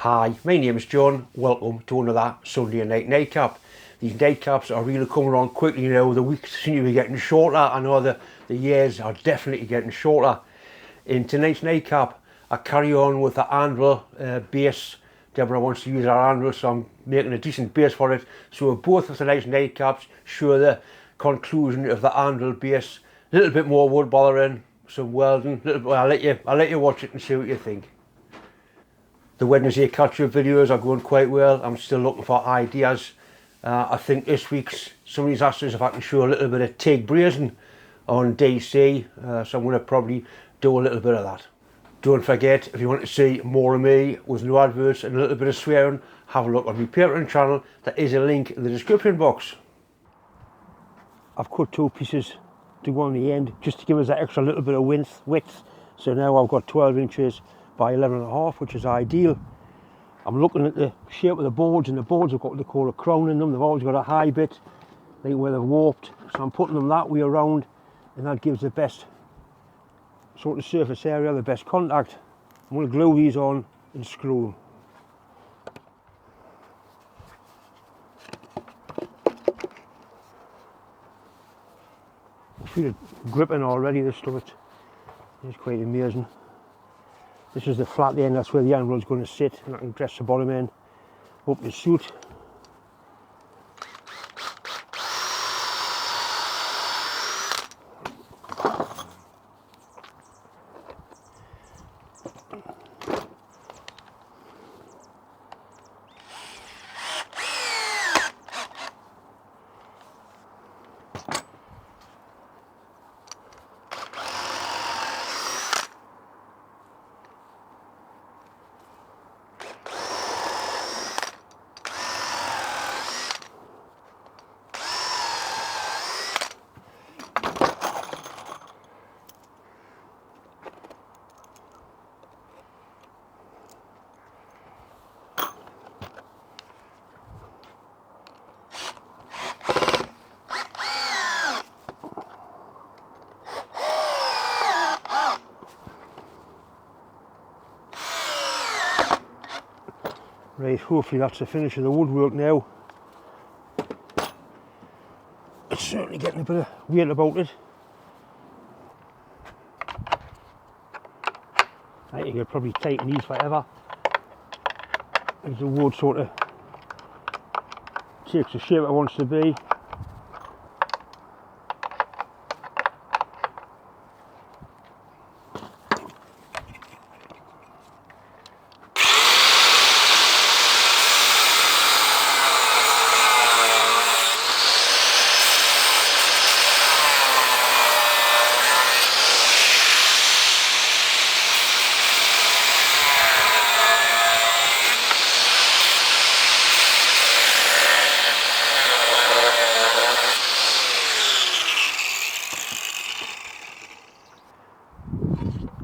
Hi, my name is John. Welcome to another Sunday night nightcap. These nightcaps are really coming on quickly now. The weeks seem to be getting shorter. I know the years are definitely getting shorter. In tonight's nightcap, I carry on with the Anvil base. Deborah wants to use our Anvil, so I'm making a decent base for it. So both of tonight's nightcaps show the conclusion of the Anvil base. A little bit more wood bothering, some welding. I'll let you watch it and see what you think. The Wednesday catch-up videos are going quite well. I'm still looking for ideas. I think this week's somebody's asked us if I can show a little bit of TIG brazing on DC, so I'm going to probably do a little bit of that. Don't forget, if you want to see more of me with no adverts and a little bit of swearing, have a look on my Patreon channel. There is a link in the description box. I've cut 2 pieces to go on the end just to give us that extra little bit of width. So now I've got 12 inches by 11.5, which is ideal. I'm looking at the shape of the boards, and the boards have got what they call a crown in them. They've always got a high bit, like where they're warped. So I'm putting them that way around, and that gives the best sort of surface area, the best contact. I'm going to glue these on and screw them. I feel it gripping already, this stuff. It's quite amazing. This is the flat end, that's where the anvil is going to sit, and I can dress the bottom end up to suit. Right, hopefully that's the finish of the woodwork now. It's certainly getting a bit of weight about it. I think you could probably tighten these forever, as the wood sort of takes the shape it wants to be.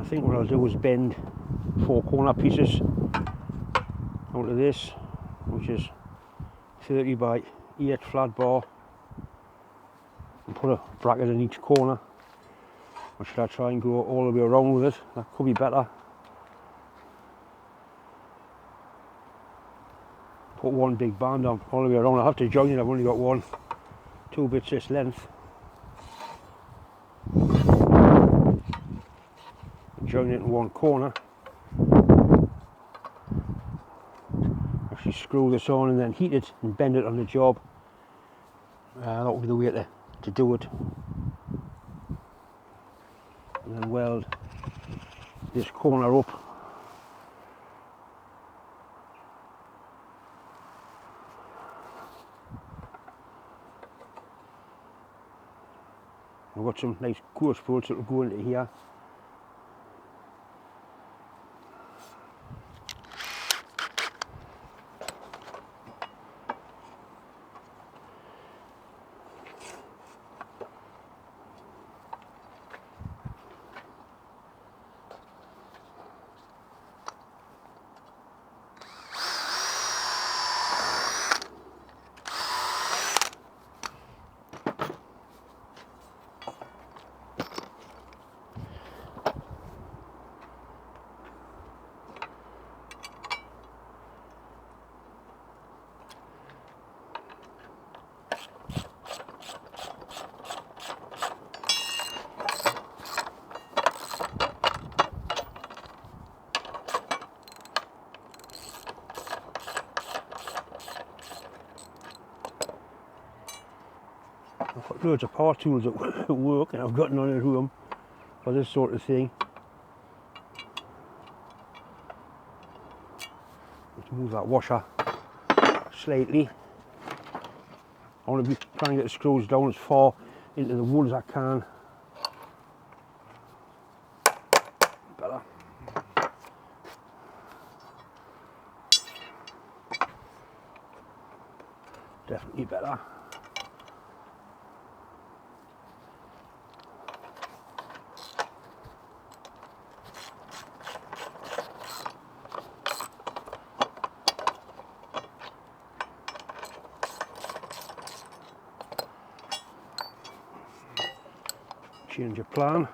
I think what I'll do is bend 4 corner pieces out of this, which is 30 by 8 flat bar, and put a bracket in each corner. Or should I try and go all the way around with it? That could be better. Put one big band on all the way around. I have to join it, I've only got 2 bits this length. Join it in one corner. Actually screw this on and then heat it and bend it on the job. That would be the way to do it. And then weld this corner up. I've got some nice coarse bolts that will go into here. Got loads of power tools at work, and I've got none at home for this sort of thing. Let's move that washer slightly. I want to be trying to get the screws down as far into the wood as I can. Better. Definitely better. Change your plan.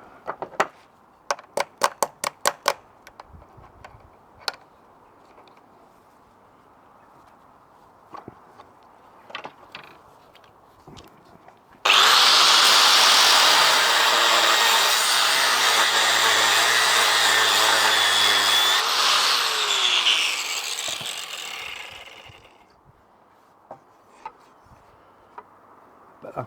Better.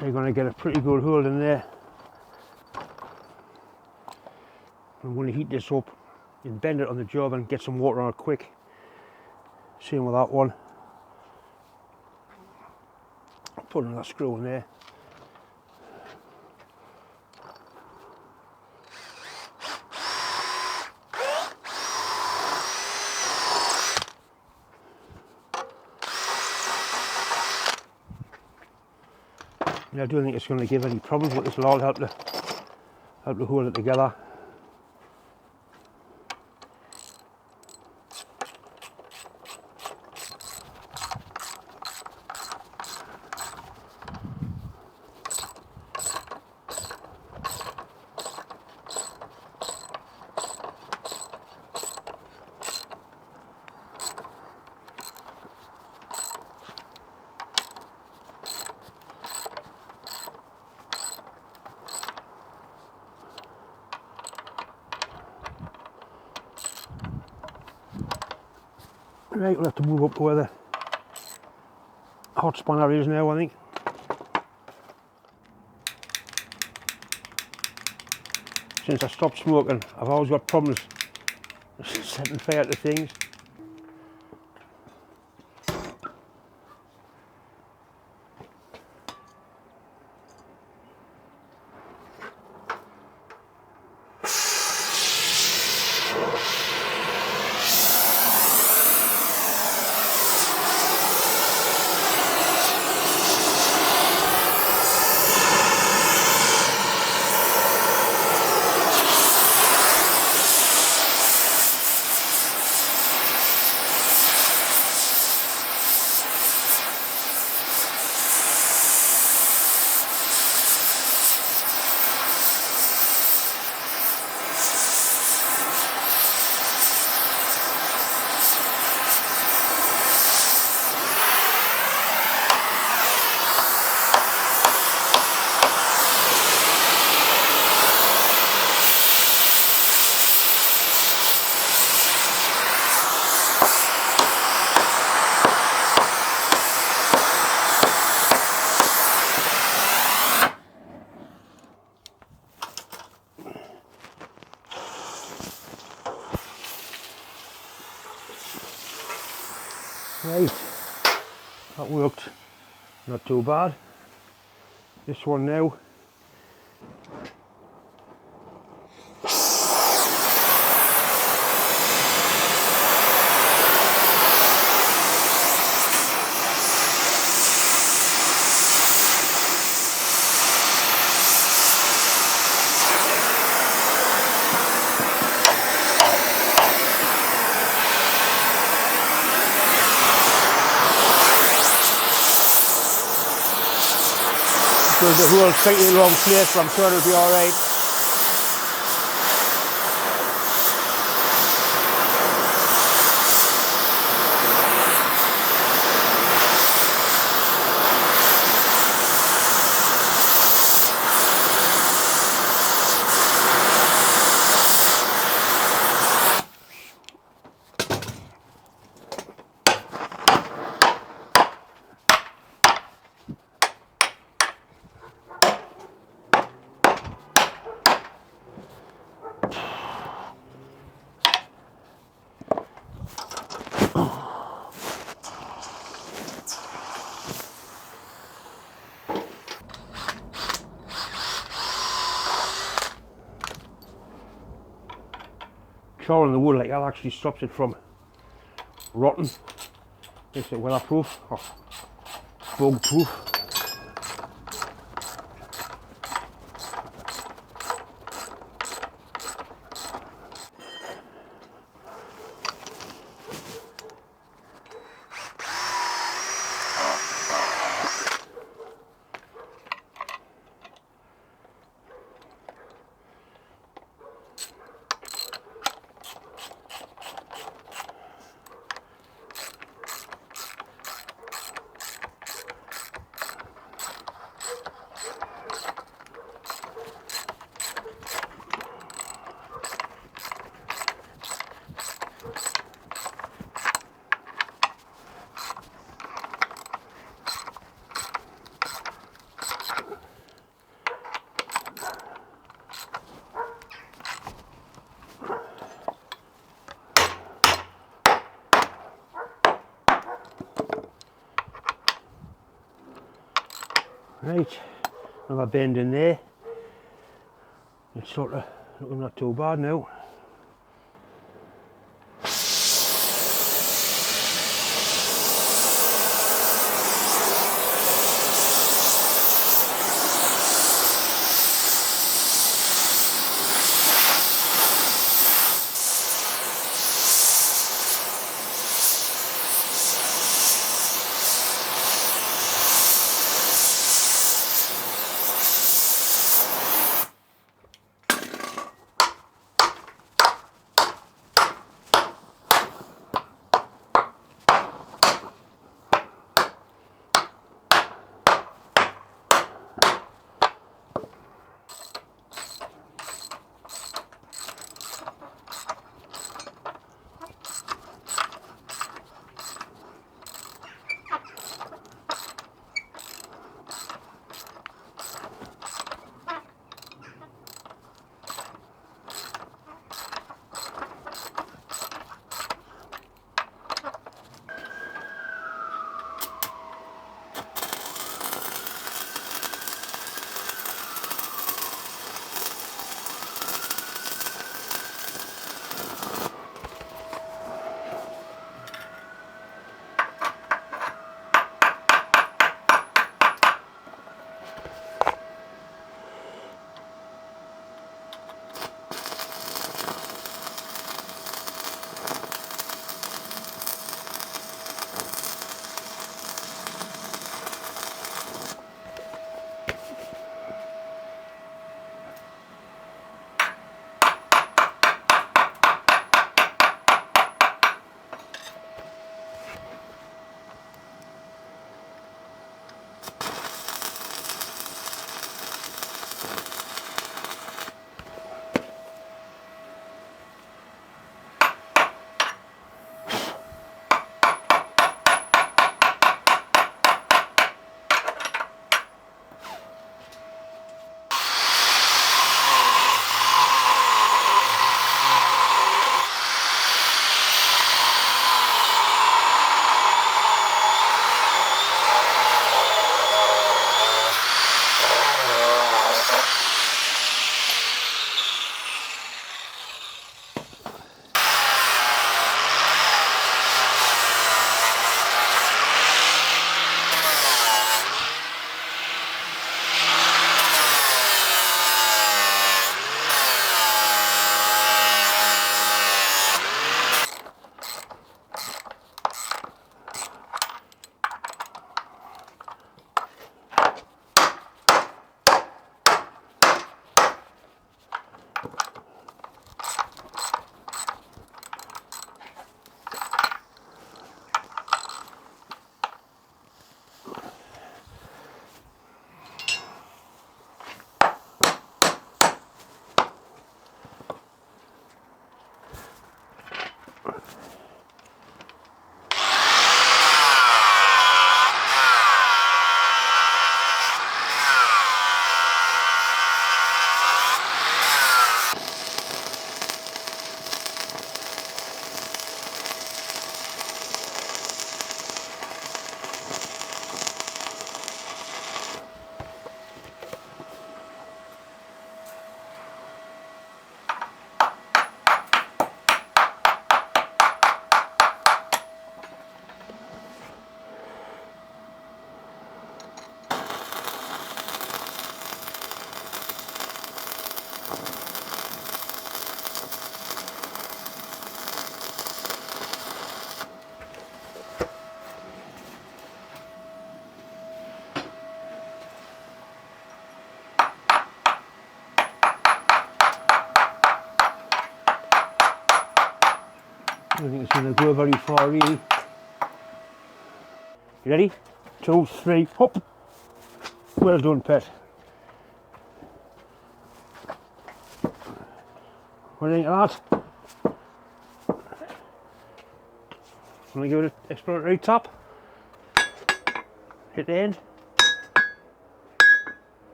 You're going to get a pretty good hold in there. I'm going to heat this up and bend it on the job and get some water on it quick. Same with that one. Put another screw in there. I don't think it's going to give any problems, but this will all help to hold it together. Right, we'll have to move up to where the hot spanner is now, I think. Since I stopped smoking, I've always got problems setting fire to things. Right, that worked not too bad. This one now. So the whole slightly long place, but I'm sure it'll be alright. Charring the wood like that actually stops it from rotting. Makes it weatherproof or bug proof. Right, another bend in there. It's sort of looking not too bad now. I don't think it's going to go very far really. You ready? 2, 3, hop! Well done, pet. What do you think of that? Want to give it an exploratory tap? Hit the end.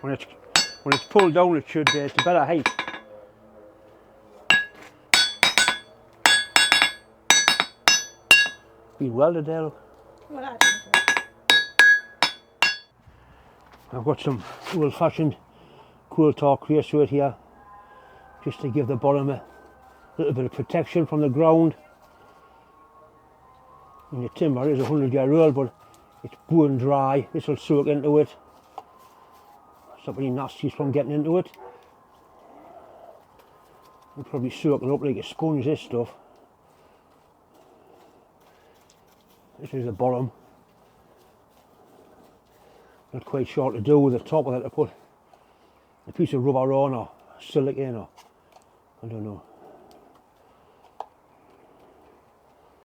When it's pulled down, it should. It's a better height. Been welded there. Look. Well, I've got some old-fashioned cool torque creosote here, just to give the bottom a little bit of protection from the ground. And the timber is 100-year-old, but it's bone dry. This will soak into it. Stop any nasties from getting into it. It'll probably soaking up like a sponge, this stuff. This is the bottom. Not quite sure what to do with the top of that, to put a piece of rubber on or silicone or I don't know.